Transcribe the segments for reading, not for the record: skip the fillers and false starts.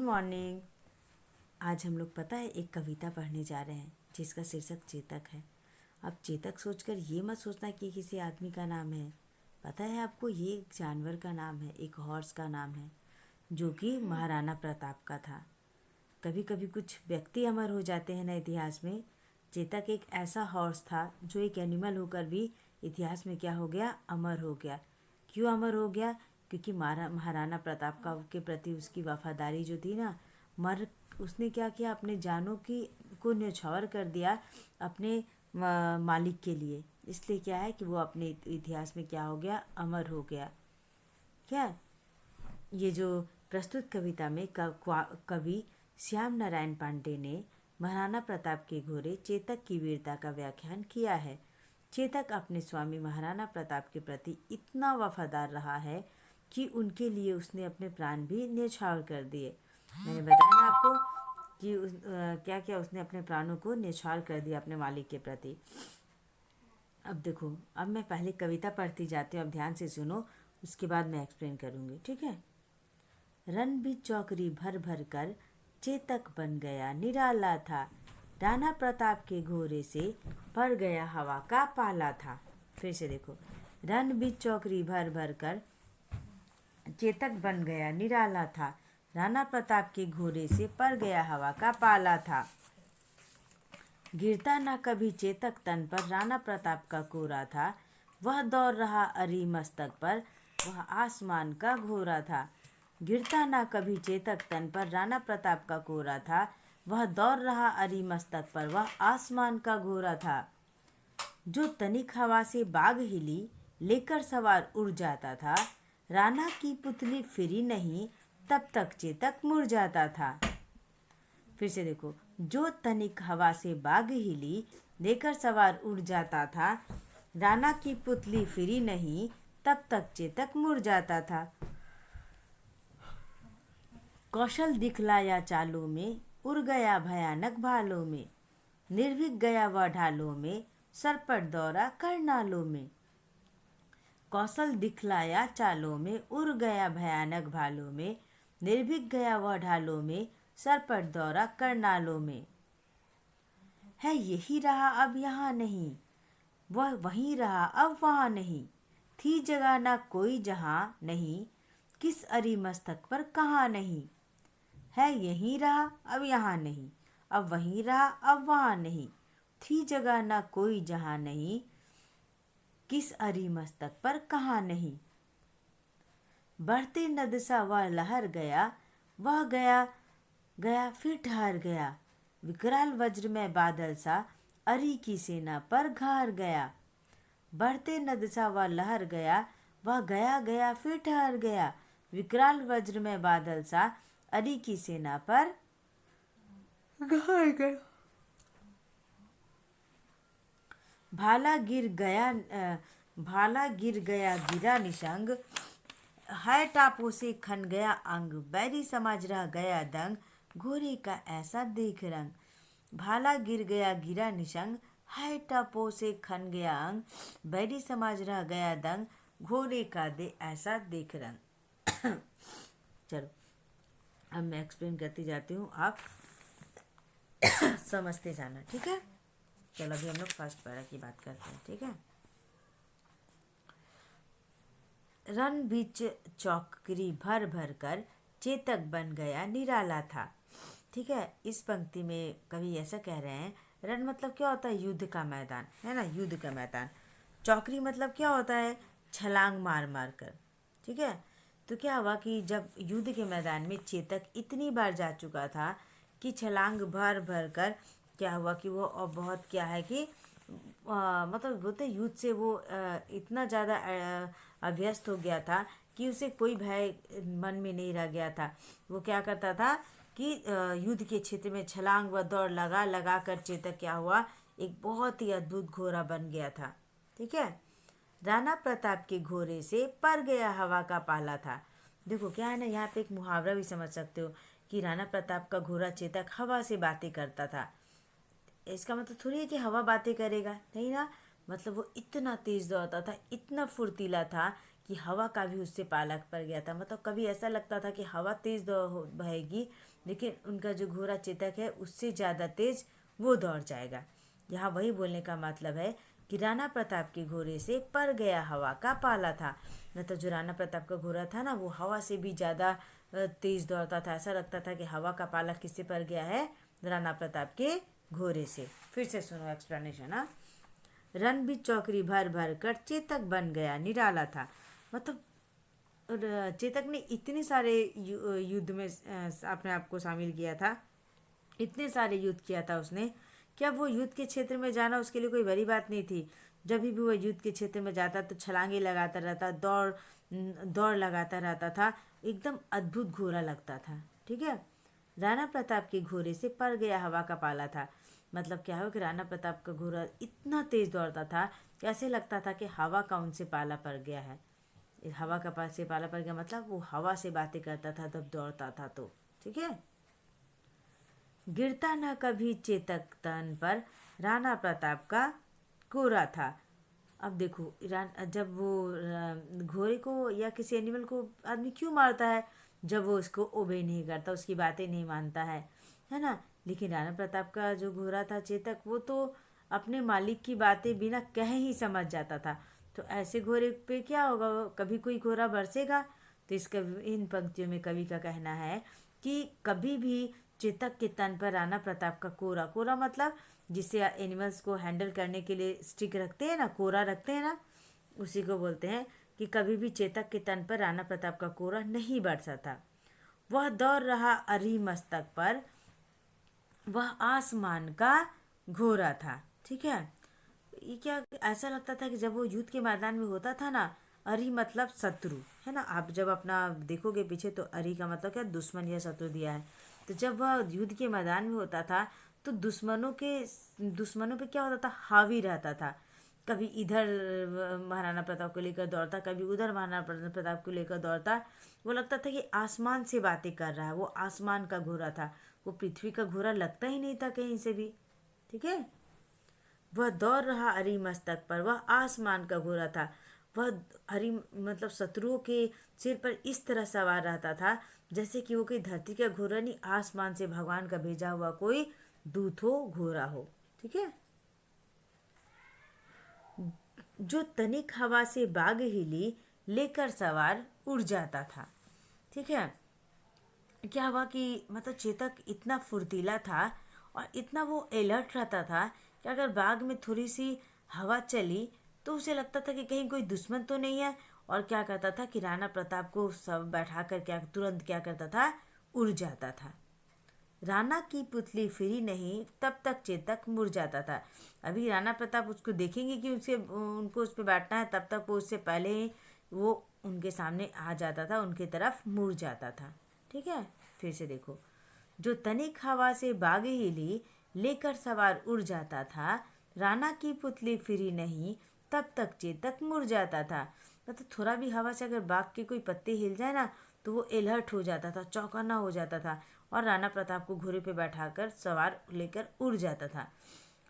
Morning. आज हम लोग पता है एक कविता पढ़ने जा रहे हैं जिसका शीर्षक चेतक है। अब चेतक सोचकर ये मत सोचना कि किसी आदमी का नाम है। पता है आपको, ये एक जानवर का नाम है, एक हॉर्स का नाम है जो कि महाराणा प्रताप का था। कभी कभी कुछ व्यक्ति अमर हो जाते हैं ना इतिहास में। चेतक एक ऐसा हॉर्स था जो एक एनिमल होकर भी इतिहास में क्या हो गया, अमर हो गया। क्यों अमर हो गया? क्योंकि महाराणा प्रताप का के प्रति उसकी वफादारी जो थी ना, उसने क्या किया, अपने जानों की को न्यौछावर कर दिया अपने मालिक के लिए। इसलिए क्या है कि वो अपने इतिहास में क्या हो गया, अमर हो गया। क्या ये जो प्रस्तुत कविता में कवि श्याम नारायण पांडे ने महाराणा प्रताप के घोड़े चेतक की वीरता का व्याख्यान किया है। चेतक अपने स्वामी महाराणा प्रताप के प्रति इतना वफादार रहा है कि उनके लिए उसने अपने प्राण भी न्यौछावर कर दिए। मैंने बताया ना आपको कि क्या क्या उसने अपने प्राणों को न्यौछावर कर दिया अपने मालिक के प्रति। अब देखो, अब मैं पहले कविता पढ़ती जाती हूँ, अब ध्यान से सुनो, उसके बाद मैं एक्सप्लेन करूँगी, ठीक है। रन भी चौकरी भर भर कर चेतक बन गया निराला था, राणा प्रताप के घोड़े से भर गया हवा का पाला था। फिर से देखो, रन भी चौकरी भर भर कर चेतक बन गया निराला था, राणा प्रताप के घोड़े से पर गया हवा का पाला था। गिरता ना कभी चेतक तन पर राणा प्रताप का कोरा था, वह दौड़ रहा अरी मस्तक पर, वह आसमान का घोरा था। गिरता ना कभी चेतक तन पर राणा प्रताप का कोरा था, वह दौड़ रहा अरी मस्तक पर, वह आसमान का घोरा था। जो तनिक हवा से बाग हिली लेकर सवार उड़ जाता था, राणा की पुतली फिरी नहीं तब तक चेतक मुड़ जाता था। फिर से देखो, जो तनिक हवा से बाग हिली लेकर सवार उड़ जाता था, राणा की पुतली फिरी नहीं तब तक चेतक मुड़ जाता था। कौशल दिखलाया चालों में, उड़ गया भयानक भालों में, निर्भीक गया वह ढालों में, सरपट दौड़ा करनालों में। कौशल दिखलाया चालों में, उड़ गया भयानक भालों में, निर्भीक गया वह ढालों में, सरपट दौड़ा करनालों में। है यही रहा अब यहाँ नहीं, वह वहीं रहा अब वहाँ नहीं, थी जगह ना कोई जहाँ नहीं, किस अरी मस्तक पर कहाँ नहीं। है यहीं रहा अब यहाँ नहीं, अब वहीं रहा अब वहाँ नहीं, थी जगह ना कोई जहाँ नहीं, किस अरी मस्तक पर कहाँ नहीं। बढ़ते नद सा वह लहर गया, वह गया गया फिर ठहर गया, विकराल वज्र में बादल सा अरी की सेना पर घार गया। बढ़ते नद सा वह लहर गया, वह गया गया फिर ठहर गया, विकराल वज्र में बादल सा अरी की सेना पर घार गया। भाला गिर गया गिरा निशंग, है टापों से खन गया अंग, बैरी समझ रह गया दंग, घोड़े का ऐसा देख रंग। भाला गिर गया गिरा निशंग, है टापों से खन गया अंग, बैरी समझ रह गया दंग, घोड़े का दे ऐसा देख रंग। चलो, अब मैं एक्सप्लेन करती जाती हूँ, आप समझते जाना, ठीक है। चलो अभी हम लोग फर्स्ट पैरा की बात करते हैं, ठीक है। रन बीच चौकरी भर भर कर चेतक बन गया निराला था। ठीक है, इस पंक्ति में कवि ऐसा कह रहे हैं, रन मतलब क्या होता है, युद्ध का मैदान, है ना, युद्ध का मैदान। चौकरी मतलब क्या होता है, छलांग मार मार कर। ठीक है, तो क्या हुआ कि जब युद्ध के मैदान में चेतक इतनी बार जा चुका था कि छलांग भर भर कर क्या हुआ कि वो बहुत क्या है कि मतलब बोलते युद्ध से वो इतना ज़्यादा अभ्यस्त हो गया था कि उसे कोई भय मन में नहीं रह गया था। वो क्या करता था कि युद्ध के क्षेत्र में छलांग व दौड़ लगा लगा कर चेतक क्या हुआ, एक बहुत ही अद्भुत घोड़ा बन गया था। ठीक है, राणा प्रताप के घोड़े से पर गया हवा का पाला था। देखो क्या है ना, यहाँ पे एक मुहावरा भी समझ सकते हो कि राणा प्रताप का घोड़ा चेतक हवा से बातें करता था। इसका मतलब थोड़ी है कि हवा बातें करेगा, नहीं ना, मतलब वो इतना तेज दौड़ता था, इतना फुर्तीला था कि हवा का भी उससे पाला पड़ गया था। मतलब कभी ऐसा लगता था कि हवा तेज बहेगी, लेकिन उनका जो घोड़ा चेतक है उससे ज़्यादा तेज वो दौड़ जाएगा। यहाँ वही बोलने का मतलब है कि राणा प्रताप के घोड़े से पर गया हवा का पाला था। मतलब जो राणा प्रताप का घोड़ा था ना, वो हवा से भी ज़्यादा तेज दौड़ता था। ऐसा लगता था कि हवा का पाला किससे पर गया है, राणा प्रताप के घोड़े से। फिर से सुनो एक्सप्लेनेशन। हाँ, रणबीर चौकरी भर भर कर चेतक बन गया निराला था। मतलब चेतक ने इतने सारे युद्ध में अपने आप को शामिल किया था, इतने सारे युद्ध किया था उसने कि अब वो युद्ध के क्षेत्र में जाना उसके लिए कोई बड़ी बात नहीं थी। जब भी वो युद्ध के क्षेत्र में जाता तो छलांगे लगाता रहता, दौड़ लगाता रहता था। एकदम अद्भुत घोड़ा लगता था। ठीक है। राणा प्रताप के घोड़े से पर गया हवा का पाला था। मतलब क्या हो कि राणा प्रताप का घोड़ा इतना तेज दौड़ता था कि ऐसे लगता था कि हवा का उनसे पाला पड़ गया है। हवा का पास से पाला पड़ गया मतलब वो हवा से बातें करता था जब दौड़ता था तो। ठीक है। गिरता न कभी चेतक तन पर राणा प्रताप का कोरा था। अब देखो जब वो घोड़े को या किसी एनिमल को आदमी क्यों मारता है, जब वो उसको ओबे नहीं करता, उसकी बातें नहीं मानता है ना। लेकिन राणा प्रताप का जो घोड़ा था चेतक, वो तो अपने मालिक की बातें बिना कहे ही समझ जाता था। तो ऐसे घोड़े पे क्या होगा, कभी कोई घोड़ा बरसेगा। तो इसका इन पंक्तियों में कवि का कहना है कि कभी भी चेतक के तन पर राणा प्रताप का कोरा, कोरा मतलब जिससे एनिमल्स को हैंडल करने के लिए स्टिक रखते हैं ना, कोरा रखते हैं ना, उसी को बोलते हैं कि कभी भी चेतक के तन पर राणा प्रताप का कोरा नहीं बरसा था। वह दौड़ रहा अरी मस्तक पर, वह आसमान का घोड़ा था। ठीक है। ये क्या, ऐसा लगता था कि जब वो युद्ध के मैदान में होता था ना, अरी मतलब शत्रु है ना। आप जब अपना देखोगे पीछे तो अरी का मतलब क्या, दुश्मन या शत्रु दिया है। तो जब वह युद्ध के मैदान में होता था तो दुश्मनों पे क्या होता था, हावी रहता था। कभी इधर महाराणा प्रताप को लेकर दौड़ता, कभी उधर महाराणा प्रताप को लेकर दौड़ता। वो लगता था कि आसमान से बातें कर रहा है। वो आसमान का घोड़ा था, वो पृथ्वी का घोड़ा लगता ही नहीं था कहीं से भी। ठीक है। वह दौड़ रहा अरी मस्तक पर, वह आसमान का घोड़ा था। वह हरी मतलब शत्रुओं के सिर पर इस तरह सवार रहता था जैसे कि वो कोई धरती का घोड़ा नहीं, आसमान से भगवान का भेजा हुआ कोई दूत हो, घोड़ा हो। ठीक है। जो तनिक हवा से बाग हिली लेकर सवार उड़ जाता था। ठीक है। क्या हुआ कि मतलब चेतक इतना फुर्तीला था और इतना वो अलर्ट रहता था कि अगर बाग में थोड़ी सी हवा चली तो उसे लगता था कि कहीं कोई दुश्मन तो नहीं है। और क्या करता था कि राणा प्रताप को सब बैठा कर क्या तुरंत क्या करता था, उड़ जाता था। राणा की पुतली फिरी नहीं तब तक चेतक मुड़ जाता था। अभी राणा प्रताप उसको देखेंगे कि उनसे उनको उस पर बैठना है, तब तक वो उससे पहले ही वो उनके सामने आ जाता था, उनकी तरफ मुड़ जाता था। ठीक है। फिर से देखो। जो तनिक हवा से बागे हिली लेकर सवार उड़ जाता था, राणा की पुतली फिरी नहीं तब तक चेतक मुड़ जाता था। मतलब थोड़ा भी हवा से अगर बाग के कोई पत्ते हिल जाए ना तो वो अलर्ट हो जाता था, चौकन्ना हो जाता था और राणा प्रताप को घोड़े पे बैठाकर सवार लेकर उड़ जाता था।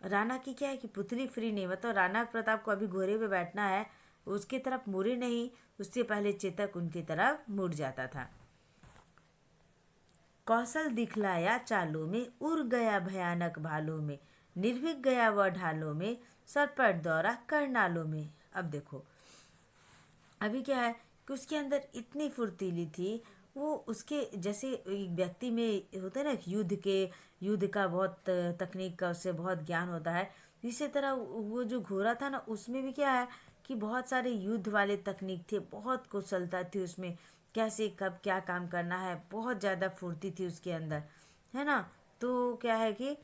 राणा की क्या है कि पुतली फ्री नहीं, मतलब राणा प्रताप को अभी घोड़े पे बैठना है, उसकी तरफ मुड़े नहीं, उससे पहले चेतक उनकी तरफ मुड़ जाता था। कौशल दिखलाया चालों में, उड़ गया भयानक भालों में, निर्भीक गया वह ढालों में, सरपट दौरा करनालों में। अब देखो अभी क्या है कि उसके अंदर इतनी फुर्तीली थी, वो उसके जैसे एक व्यक्ति में होता है ना, युद्ध का बहुत तकनीक का उससे बहुत ज्ञान होता है। इसी तरह वो जो घोड़ा था ना, उसमें भी क्या है कि बहुत सारे युद्ध वाले तकनीक थे, बहुत कुशलता थी उसमें, कैसे कब क्या काम करना है, बहुत ज़्यादा फुर्ती थी उसके अंदर, है ना। तो क्या है कि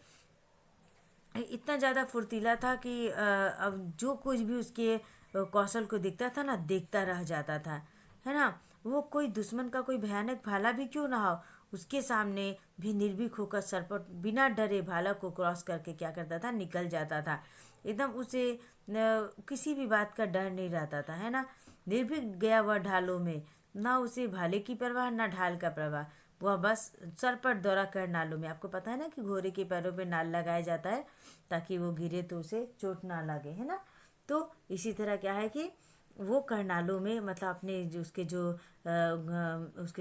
इतना ज़्यादा फुर्तीला था कि अब जो कुछ भी उसके कौशल को दिखता था ना, देखता रह जाता था, है ना। वो कोई दुश्मन का कोई भयानक भाला भी क्यों ना हो, उसके सामने भी निर्भीक होकर सरपट बिना डरे भाला को क्रॉस करके क्या करता था, निकल जाता था। एकदम उसे किसी भी बात का डर नहीं रहता था, है ना। निर्भीक गया वह ढालों में, ना उसे भाले की परवाह ना ढाल का परवाह, वह बस सरपट दौरा कर नालों में। आपको पता है ना कि घोड़े के पैरों पे नाल लगाया जाता है ताकि वो गिरे तो उसे चोट ना लगे, है ना। तो इसी तरह क्या है कि वो करनालों में मतलब अपने जो उसके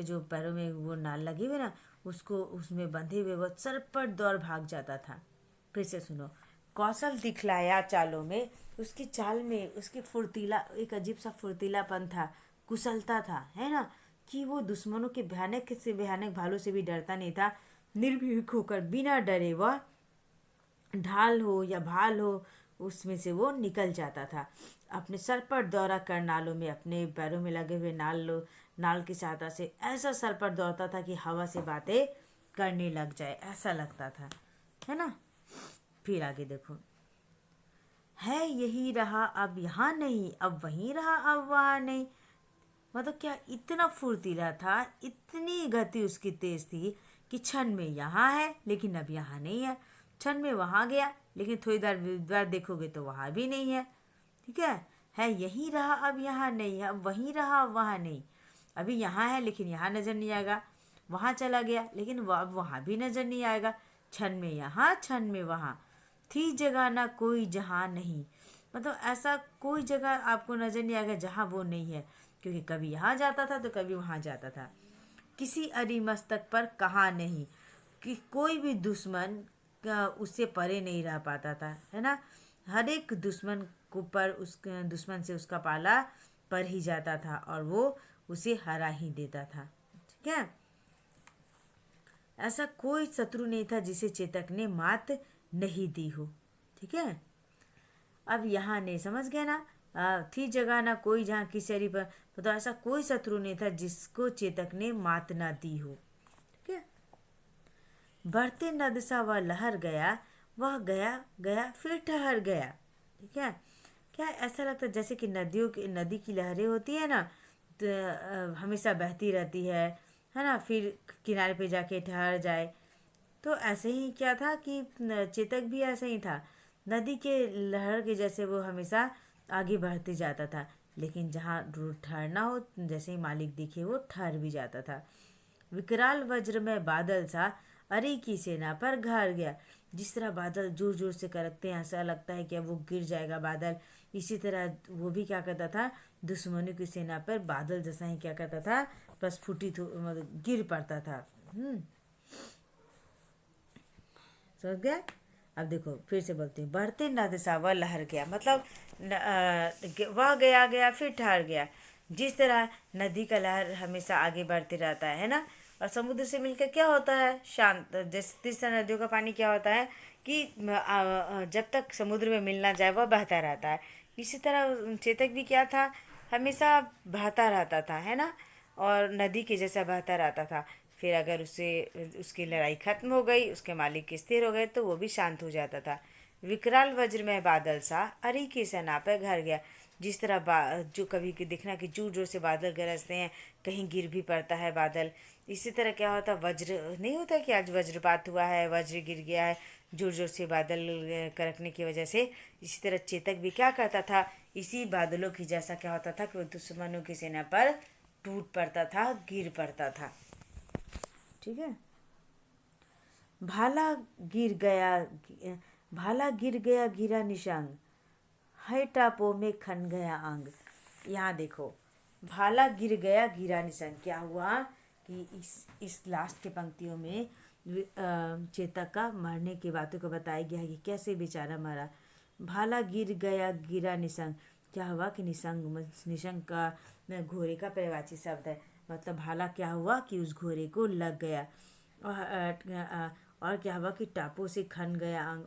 जो पैरों में वो नाल लगी हुई ना, उसको उसमें बंधे हुए वो सरपट दौड़ भाग जाता था। फिर से सुनो। कौशल दिखलाया चालों में, उसकी चाल में उसकी फुर्तीला, एक अजीब सा फुर्तीलापन था, कुशलता था, है ना, कि वो दुश्मनों के भयानक से भयानक भालों से भी डरता नहीं था। निर्भीक होकर बिना डरे वह ढाल हो या भाल हो उसमें से वो निकल जाता था। अपने सर पर दौरा करनालों में अपने पैरों में लगे हुए नाल की सहायता से ऐसा सर पर दौड़ता था कि हवा से बातें करने लग जाए, ऐसा लगता था, है ना। फिर आगे देखो। है यही रहा अब यहाँ नहीं, अब वहीं रहा अब वहाँ नहीं। मतलब क्या इतना फुर्तीला था, इतनी गति उसकी तेज थी कि क्षण में यहाँ है लेकिन अब यहाँ नहीं है, क्षण में वहाँ गया लेकिन थोड़ी देर देखोगे तो वहाँ भी नहीं है। ठीक है यहीं रहा अब यहाँ नहीं है, अब वहीं रहा अब वहाँ नहीं। अभी यहाँ है लेकिन यहाँ नज़र नहीं आएगा, वहाँ चला गया लेकिन अब वहाँ भी नज़र नहीं आएगा। क्षण में यहाँ क्षण में वहाँ, थी जगह ना कोई जहाँ नहीं। मतलब ऐसा कोई जगह आपको नज़र नहीं आएगा जहाँ वो नहीं है, क्योंकि कभी यहाँ जाता था तो कभी वहाँ जाता था। किसी अरी मस्तक पर कहाँ नहीं, कि कोई भी दुश्मन उससे परे नहीं रह पाता था, है ना। हर एक दुश्मन को पर उस दुश्मन से उसका पाला पर ही जाता था और वो उसे हरा ही देता था। ठीक है। ऐसा कोई शत्रु नहीं था जिसे चेतक ने मात नहीं दी हो। ठीक है। अब यहाँ नहीं, समझ गया ना। थी जगह ना कोई जहाँ की शरीर पर, मतलब ऐसा कोई शत्रु नहीं था जिसको चेतक ने मात ना दी हो। ठीक है। बढ़ते नद सा वह लहर गया, वह गया गया फिर ठहर गया। ठीक है। क्या ऐसा लगता है जैसे कि नदी की लहरें होती है ना, तो हमेशा बहती रहती है ना, फिर किनारे पे जाके ठहर जाए। तो ऐसे ही क्या था कि चेतक भी ऐसे ही था, नदी के लहर के जैसे वो हमेशा आगे बढ़ते जाता था, लेकिन जहाँ ठहरना हो जैसे ही मालिक दिखे वो ठहर भी जाता था। विकराल वज्र में बादल सा अरी की सेना पर घर गया। जिस तरह बादल जोर जोर से करकते हैं, ऐसा लगता है कि अब वो गिर जाएगा बादल, इसी तरह वो भी क्या करता था, दुश्मनों की सेना पर बादल जैसा ही क्या करता था, प्रस्फुटित मतलब गिर पड़ता था। समझ गया। अब देखो फिर से बोलती हूँ। बढ़ते नद सा वह लहर गया, मतलब वह गया गया फिर ठहर गया। जिस तरह नदी का लहर हमेशा आगे बढ़ते रहता है ना, और समुद्र से मिलकर क्या होता है, शांत। जैसे जिस तरह नदियों का पानी क्या होता है कि जब तक समुद्र में मिलना जाए वह बहता रहता है, इसी तरह चेतक भी क्या था, हमेशा बहता रहता था, है ना, और नदी के जैसा बहता रहता था। फिर अगर उससे उसकी लड़ाई खत्म हो गई, उसके मालिक स्थिर हो गए, तो वो भी शांत हो जाता था। विकराल वज्र में बादल सा अरी की सेना पर घर गया। जिस तरह जो कभी देखना कि जोर जोर से बादल गरजते हैं, कहीं गिर भी पड़ता है बादल, इसी तरह क्या होता, वज्र नहीं होता कि आज वज्रपात हुआ है, वज्र गिर गया है जोर जोर से बादल कड़कने की वजह से। इसी तरह चेतक भी क्या करता था, इसी बादलों की जैसा क्या होता था कि वो दुश्मनों की सेना पर टूट पड़ता था, गिर पड़ता था। ठीक है। भाला गिर गया, भाला गिर गया गिरा निशांग, है टापो में खन गया अंग। यहाँ देखो, भाला गिर गया गिरा निशांग, क्या हुआ कि इस लास्ट के पंक्तियों में चेतक का मरने की बातों को बताया गया है कि कैसे बेचारा मरा। भाला गिर गया गिरा निशंग, क्या हुआ कि निशंग का घोड़े का पर्यायवाची शब्द है। मतलब भाला क्या हुआ कि उस घोड़े को लग गया, और क्या हुआ कि टापू से खन गया अंग,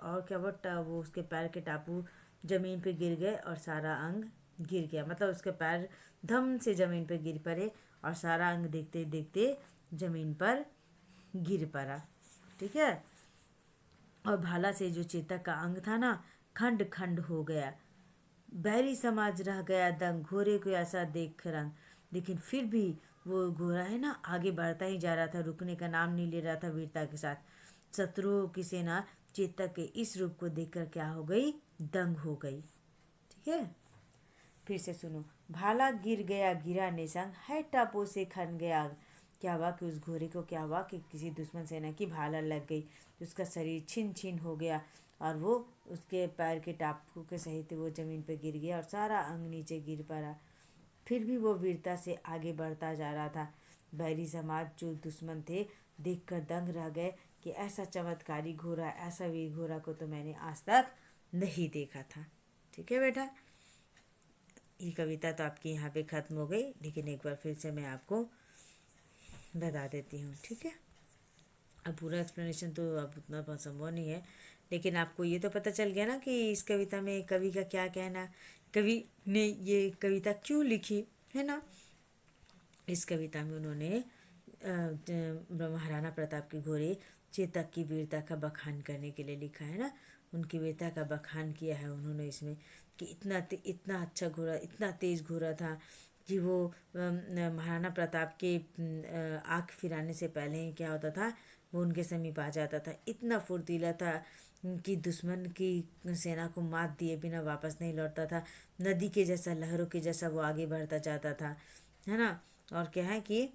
और क्या हुआ, वो उसके पैर के टापू जमीन पे गिर गए और सारा अंग गिर गया। मतलब उसके पैर धम से जमीन पे गिर पड़े और सारा अंग देखते देखते जमीन पर गिर पड़ा। ठीक है। और भाला से जो चेतक का अंग था ना, खंड खंड हो गया। बैरी समाज रह गया दंग, घोड़े को ऐसा देख रंग। लेकिन फिर भी वो घोड़ा है ना आगे बढ़ता ही जा रहा था, रुकने का नाम नहीं ले रहा था वीरता के साथ। शत्रुओं की सेना चेतक के इस रूप को देखकर क्या हो गई, दंग हो गई। ठीक है। फिर से सुनो। भाला गिर गया गिरा निशंग, है टापू से खन गया। क्या हुआ कि उस घोड़े को क्या हुआ कि किसी दुश्मन सेना की भाला लग गई, तो उसका शरीर छिन छिन हो गया और वो उसके पैर के टापू के सहित वो ज़मीन पर गिर गया और सारा अंग नीचे गिर पड़ा। फिर भी वो वीरता से आगे बढ़ता जा रहा था। बैरी समाज जो दुश्मन थे देखकर दंग रह गए कि ऐसा चमत्कारी घोड़ा, ऐसा वीर घोड़ा को तो मैंने आज तक नहीं देखा था। ठीक है बेटा, ये कविता तो आपकी यहाँ पे ख़त्म हो गई, लेकिन एक बार फिर से मैं आपको बता देती हूँ। ठीक है, अब पूरा एक्सप्लेनेशन तो अब उतना संभव नहीं है, लेकिन आपको ये तो पता चल गया ना कि इस कविता में कवि का क्या कहना, कवि ने ये कविता क्यों लिखी है ना। इस कविता में उन्होंने महाराणा प्रताप के घोड़े चेतक की वीरता का बखान करने के लिए लिखा है ना। उनकी वीरता का बखान किया है उन्होंने इसमें कि इतना अच्छा घोड़ा, इतना तेज़ घोड़ा था कि वो महाराणा प्रताप के आँख फिराने से पहले ही क्या होता था, वो उनके समीप आ जाता था। इतना फुर्तीला था कि दुश्मन की सेना को मात दिए बिना वापस नहीं लौटता था। नदी के जैसा, लहरों के जैसा वो आगे बढ़ता जाता था, है ना। और क्या है कि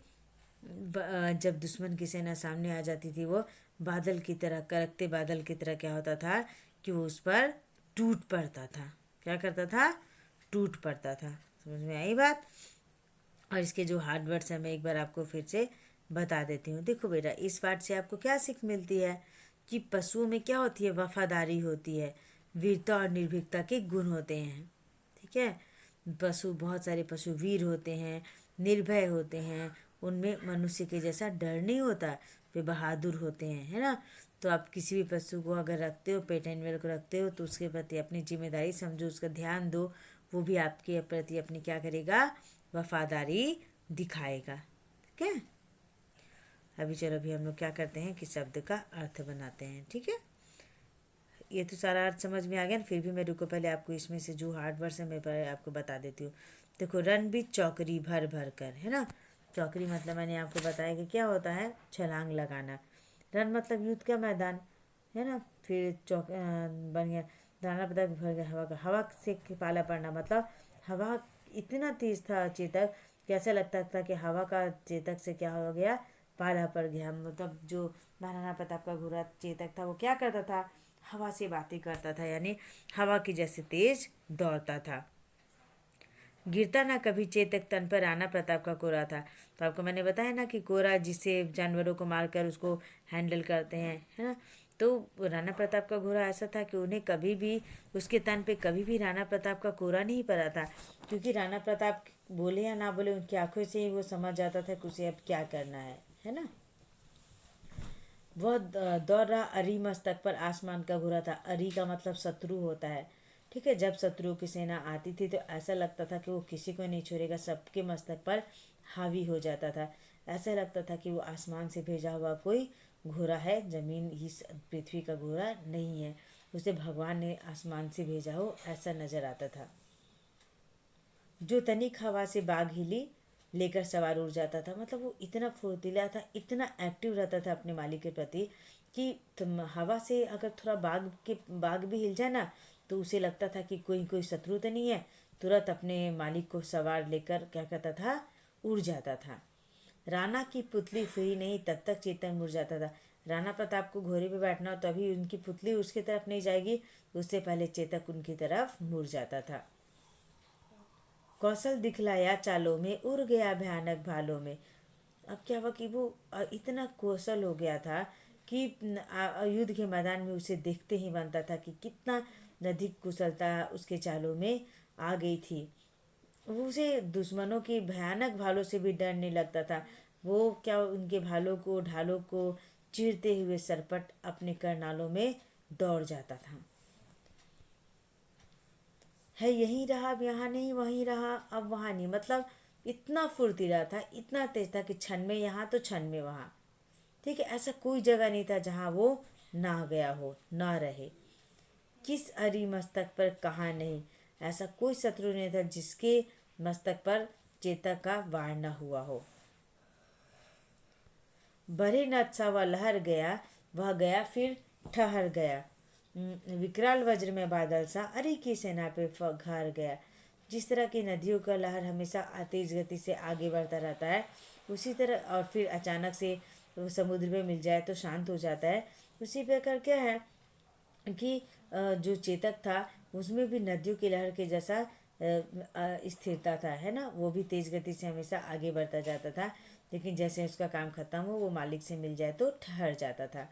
जब दुश्मन की सेना सामने आ जाती थी, वो बादल की तरह, करकते बादल की तरह क्या होता था कि वो उस पर टूट पड़ता था। क्या करता था? टूट पड़ता था। समझ में आई बात? और इसके जो हार्ड वर्ड्स हैं मैं एक बार आपको फिर से बता देती हूँ। देखो बेटा, इस पाठ से आपको क्या सीख मिलती है कि पशुओं में क्या होती है? वफादारी होती है, वीरता और निर्भीकता के गुण होते हैं। ठीक है, पशु, बहुत सारे पशु वीर होते हैं, निर्भय होते हैं, उनमें मनुष्य के जैसा डर नहीं होता, वे बहादुर होते हैं, है ना। तो आप किसी भी पशु को अगर रखते हो, पेट एनिमल को रखते हो, तो उसके प्रति अपनी जिम्मेदारी समझो, उसका ध्यान दो, वो भी आपके प्रति अपनी क्या करेगा? वफादारी दिखाएगा। ठीक है, अभी चलो, अभी हम लोग क्या करते हैं कि शब्द का अर्थ बनाते हैं। ठीक है, ये तो सारा अर्थ समझ में आ गया ना। फिर भी मैं रुको, पहले आपको इसमें से जो हार्ड वर्ड्स है मैं पहले आपको बता देती हूँ। देखो, रन भी चौकरी भर भर कर, है ना। चौकरी मतलब मैंने आपको बताया कि क्या होता है? छलांग लगाना। रन मतलब युद्ध का मैदान, है ना। फिर बन गया दाना पता भर गया हवा का, हवा से पाला पड़ना मतलब हवा इतना तेज था चेतक कि ऐसा लगता था कि हवा का चेतक से क्या हो गया? पाला पड़ गया। मतलब जो महाराणा प्रताप का घोड़ा चेतक था वो क्या करता था? हवा से बातें करता था, यानी हवा की जैसे तेज दौड़ता था। गिरता ना कभी चेतक तन पर राणा प्रताप का कोरा था। तो आपको मैंने बताया ना कि कोरा जिससे जानवरों को मारकर उसको हैंडल करते हैं, है ना। तो राणा प्रताप का घोड़ा ऐसा था कि उन्हें कभी भी, उसके तन पे कभी भी राणा प्रताप का कोरा नहीं पड़ा था, क्योंकि राणा प्रताप बोले या ना बोले उनकी आंखों से ही वो समझ जाता था कि उसे अब क्या करना है ना। वह दौड़ रहा अरी मस्तक पर, आसमान का घोड़ा था। अरी का मतलब शत्रु होता है। ठीक है, जब शत्रुओं की सेना आती थी तो ऐसा लगता था कि वो किसी को नहीं छोड़ेगा, सबके मस्तक पर हावी हो जाता था। ऐसा लगता था कि वो आसमान से भेजा हुआ कोई घोड़ा है, जमीन इस पृथ्वी का घोड़ा नहीं है, उसे भगवान ने आसमान से भेजा हो, ऐसा नजर आता था। जो तनिक हवा से बाघ हिली लेकर सवार उड़ जाता था। मतलब वो इतना फुर्तीला था, इतना एक्टिव रहता था अपने मालिक के प्रति कि हवा से अगर थोड़ा बाघ भी हिल जाए ना, तो उसे लगता था कि कोई कोई शत्रु तो नहीं है, तुरंत अपने मालिक को सवार लेकर क्या करता था? उड़ जाता था। राणा की पुतली फ्री नहीं, तब तक चेतन मुड़ जाता था। राणा प्रताप को घोड़े पे बैठना हो तभी उनकी पुतली उसकी तरफ नहीं जाएगी, उससे पहले चेतक उनकी तरफ मुड़ जाता था। कौशल दिखलाया चालों में, उड़ गया भयानक भालों में। अब क्या हुआ कि वो इतना कौशल हो गया था कि युद्ध के मैदान में उसे देखते ही बनता था कि कितना अधिक कुशलता उसके चालों में आ गई थी। वो उसे दुश्मनों की भयानक भालों से भी डर नहीं लगता था। वो क्या, उनके भालों को, ढालों को चीरते हुए सरपट अपने करनालों में दौड़ जाता था। है यहीं रहा, अब यहाँ नहीं, वहीं रहा, अब वहाँ नहीं। मतलब इतना फुर्तीला था, इतना तेज था कि क्षण में यहाँ तो क्षण में वहाँ। ठीक है, ऐसा कोई जगह नहीं था जहाँ वो ना गया हो, ना रहे। किस अरी मस्तक पर कहाँ नहीं, ऐसा कोई शत्रु नहीं था जिसके मस्तक पर चेतक का वार न हुआ हो। बड़े न सा वह लहर गया, वह गया फिर ठहर गया। विकराल वज्र में बादल सा अरी की सेना पे घर गया। जिस तरह की नदियों का लहर हमेशा तेज गति से आगे बढ़ता रहता है, उसी तरह, और फिर अचानक से वो समुद्र में मिल जाए तो शांत हो जाता है, उसी प्रकार क्या है कि जो चेतक था उसमें भी नदियों की लहर के जैसा स्थिरता था, है ना। वो भी तेज गति से हमेशा आगे बढ़ता जाता था, लेकिन जैसे उसका काम खत्म हो वो मालिक से मिल जाए तो ठहर जाता था।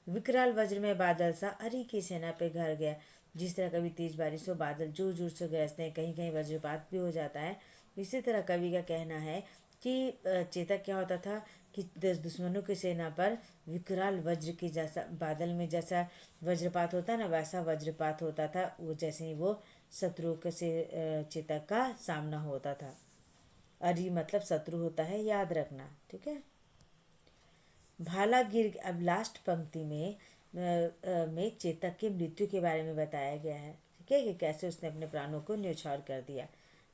विकराल वज्र में बादल सा अरी की सेना पे घर गया। जिस तरह कभी तेज बारिश हो, बादल जोर जोर से गरजते हैं, कहीं कहीं वज्रपात भी हो जाता है। इसी तरह कवि का कहना है कि चेतक क्या होता था कि दुश्मनों की सेना पर विकराल वज्र के जैसा, बादल में जैसा वज्रपात होता है ना, वैसा वज्रपात होता था। वो जैसे ही वो शत्रुओं के से चेतक का सामना होता था। अरी मतलब शत्रु होता है, याद रखना, ठीक है। भाला गिर, अब लास्ट पंक्ति में चेतक की मृत्यु के बारे में बताया गया है, ठीक है, कि कैसे उसने अपने प्राणों को न्यौछावर कर दिया।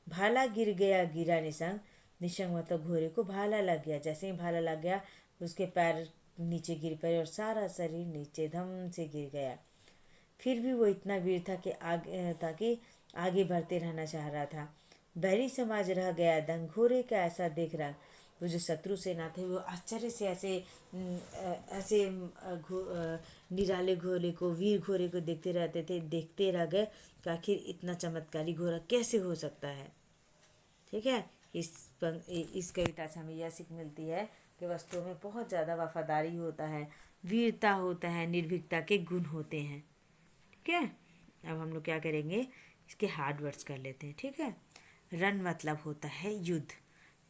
भाला गिर गया गिरा निसंग, निसंग मतलब घोड़े को भाला लग गया। जैसे ही भाला लग गया उसके पैर नीचे गिर पड़े और सारा शरीर नीचे धम से गिर गया। फिर भी वो इतना वीर था कि आगे बढ़ते रहना चाह रहा था। बैरी समाज रह गया दंग, घोड़े का ऐसा देख रहा। वो जो शत्रु सेना थे वो आश्चर्य से ऐसे निराले घोड़े को, वीर घोड़े को देखते रहते थे, देखते रह गए कि आखिर इतना चमत्कारी घोड़ा कैसे हो सकता है, ठीक है। इस कविता से हमें यह सीख मिलती है कि वस्तुओं में बहुत ज़्यादा वफादारी होता है, वीरता होता है, निर्भीकता के गुण होते हैं, ठीक है। अब हम लोग क्या करेंगे, इसके हार्ड वर्ड्स कर लेते हैं, ठीक है। रण मतलब होता है युद्ध,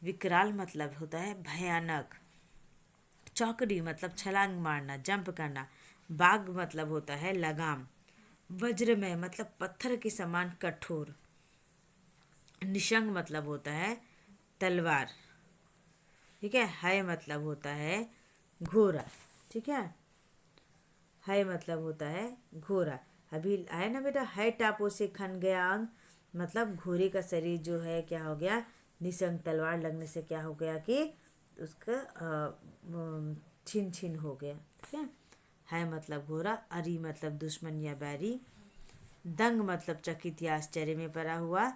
विकराल मतलब होता है भयानक, चौकड़ी मतलब छलांग मारना, जंप करना, बाघ मतलब होता है लगाम, वज्रमय मतलब पत्थर के समान कठोर, निशंग मतलब होता है तलवार, ठीक है। है मतलब होता है घोड़ा, ठीक है। है मतलब होता है घोड़ा। अभी आया ना बेटा, है टापू से खन गया अंग, मतलब घोड़े का शरीर जो है क्या हो गया, निसंग तलवार लगने से क्या हो गया कि उसका छिन छिन हो गया, ठीक है मतलब घोड़ा। अरी मतलब दुश्मन या बैरी, दंग मतलब चकित या आश्चर्य में पड़ा हुआ,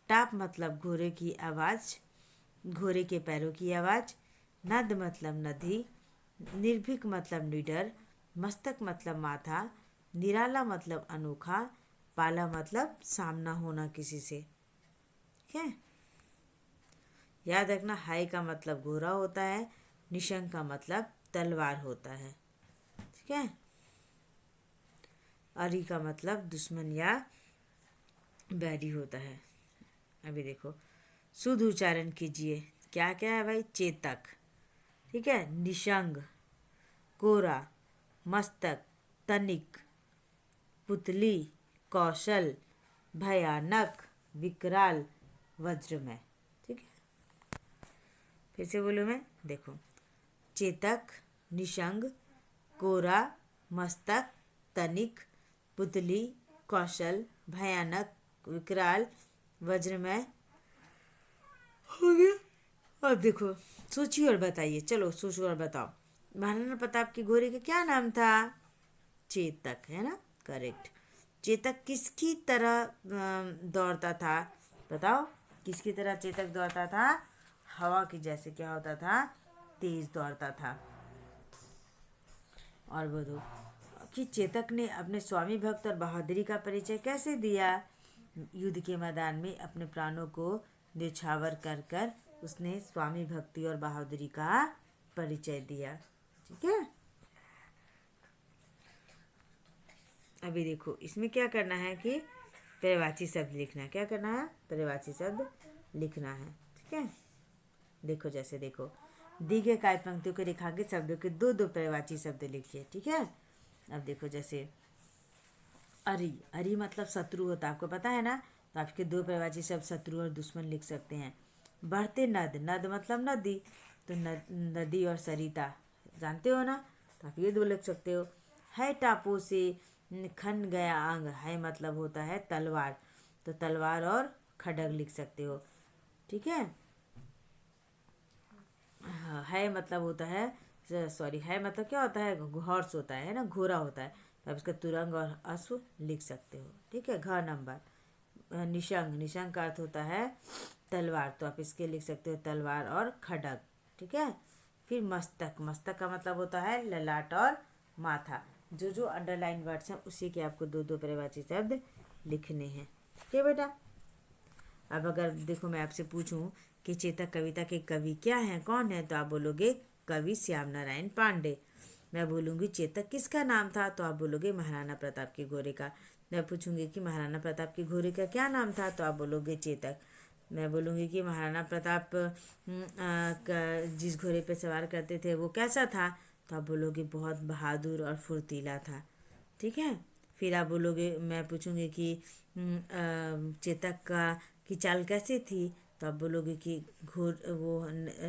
टाप मतलब घोड़े की आवाज़, घोड़े के पैरों की आवाज़, नद मतलब नदी, निर्भीक मतलब निडर, मस्तक मतलब माथा, निराला मतलब अनोखा, पाला मतलब सामना होना किसी से, ठीक है। याद रखना, हाय का मतलब घोड़ा होता है, निशंक का मतलब तलवार होता है, ठीक है। अरी का मतलब दुश्मन या बैरी होता है। अभी देखो, शुद्ध उच्चारण कीजिए, क्या क्या है भाई, चेतक, ठीक है, निशंग, कोरा, मस्तक, तनिक, पुतली, कौशल, भयानक, विकराल, वज्रमय, ठीक है। फिर से बोलूँ मैं, देखो, चेतक, निशंग, कोरा, मस्तक, तनिक, पुतली, कौशल, भयानक, विकराल, वज्रमय, हो गया। अब देखो, सोचिए और बताइए, चलो सोचो और बताओ, महाराणा प्रताप के घोड़े का क्या नाम था, चेतक, है ना, करेक्ट। चेतक किसकी तरह दौड़ता था, बताओ, किसकी तरह चेतक दौड़ता था, हवा की जैसे क्या होता था, तेज दौड़ता था। और बोलो कि चेतक ने अपने स्वामी भक्त और बहादुरी का परिचय कैसे दिया, युद्ध के मैदान में अपने प्राणों को न्यौछावर कर कर उसने स्वामी भक्ति और बहादुरी का परिचय दिया, ठीक है। अभी देखो, इसमें क्या करना है कि पर्यायवाची शब्द लिखना है, क्या करना है, पर्यायवाची शब्द लिखना है, ठीक है। देखो, जैसे देखो, दी गए काय पंक्तियों के रेखांकित शब्दों के दो दो पर्यायवाची शब्द लिखिए, ठीक है। अब देखो, जैसे अरी, अरी मतलब शत्रु होता है, आपको पता है ना, तो आपके दो पर्यायवाची शब्द शत्रु और दुश्मन लिख सकते हैं। बढ़ते नद, नद मतलब नदी, तो नदी और सरिता जानते हो ना, तो आप ये दो लिख सकते हो। है टापू से खन गया अंग, है मतलब होता है तलवार, तो तलवार और खड्ग लिख सकते हो, ठीक है। हाँ, है मतलब होता है, सॉरी, है मतलब क्या होता है, हॉर्स होता है ना, घोड़ा होता है, तो आप इसका तुरंग और अश्व लिख सकते हो, ठीक है। घ नंबर, निशंग, निशंग का अर्थ होता है तलवार, तो आप इसके लिख सकते हो तलवार और खड्ग, ठीक है। फिर मस्तक, मस्तक का मतलब होता है ललाट और माथा, जो जो अंडरलाइन वर्ड्स हैं उसी के आपको दो दो परिभाषित शब्द लिखने हैं। ठीक है बेटा। अब अगर देखो मैं आपसे पूछूं कि चेतक कविता के कवि क्या हैं, कौन है, तो आप बोलोगे कवि श्याम नारायण पांडे। मैं बोलूँगी चेतक किसका नाम था, तो आप बोलोगे महाराणा प्रताप के घोड़े का। मैं पूछूंगी कि महाराणा प्रताप के घोड़े का क्या नाम था, तो आप बोलोगे चेतक। मैं बोलूँगी कि महाराणा प्रताप जिस घोड़े पे सवार करते थे वो कैसा था, तो आप बोलोगे बहुत बहादुर और फुर्तीला था। ठीक है। फिर आप बोलोगे, मैं पूछूंगी कि चेतक का की चाल कैसी थी, तो आप बोलोगे कि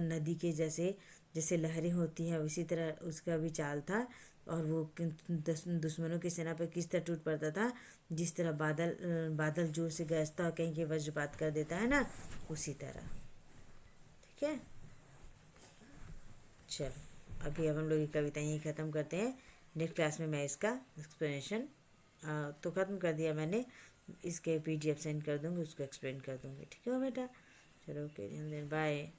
नदी के जैसे जैसे लहरें होती हैं उसी तरह उसका भी चाल था। और वो दुश्मनों की सेना पर किस तरह टूट पड़ता था, जिस तरह बादल जोर से गरजता और कहीं के वज्रपात कर देता है ना, उसी तरह। ठीक है। चलो अभी अब हम लोग ये कविता यहीं ख़त्म करते हैं। नेक्स्ट क्लास में मैं इसका एक्सप्लेनेशन तो ख़त्म कर दिया मैंने, इसके PDF सेंड कर दूँगी, उसको एक्सप्लेन कर दूँगी। ठीक है बेटा। चलो ओके, ध्यान दें, बाय।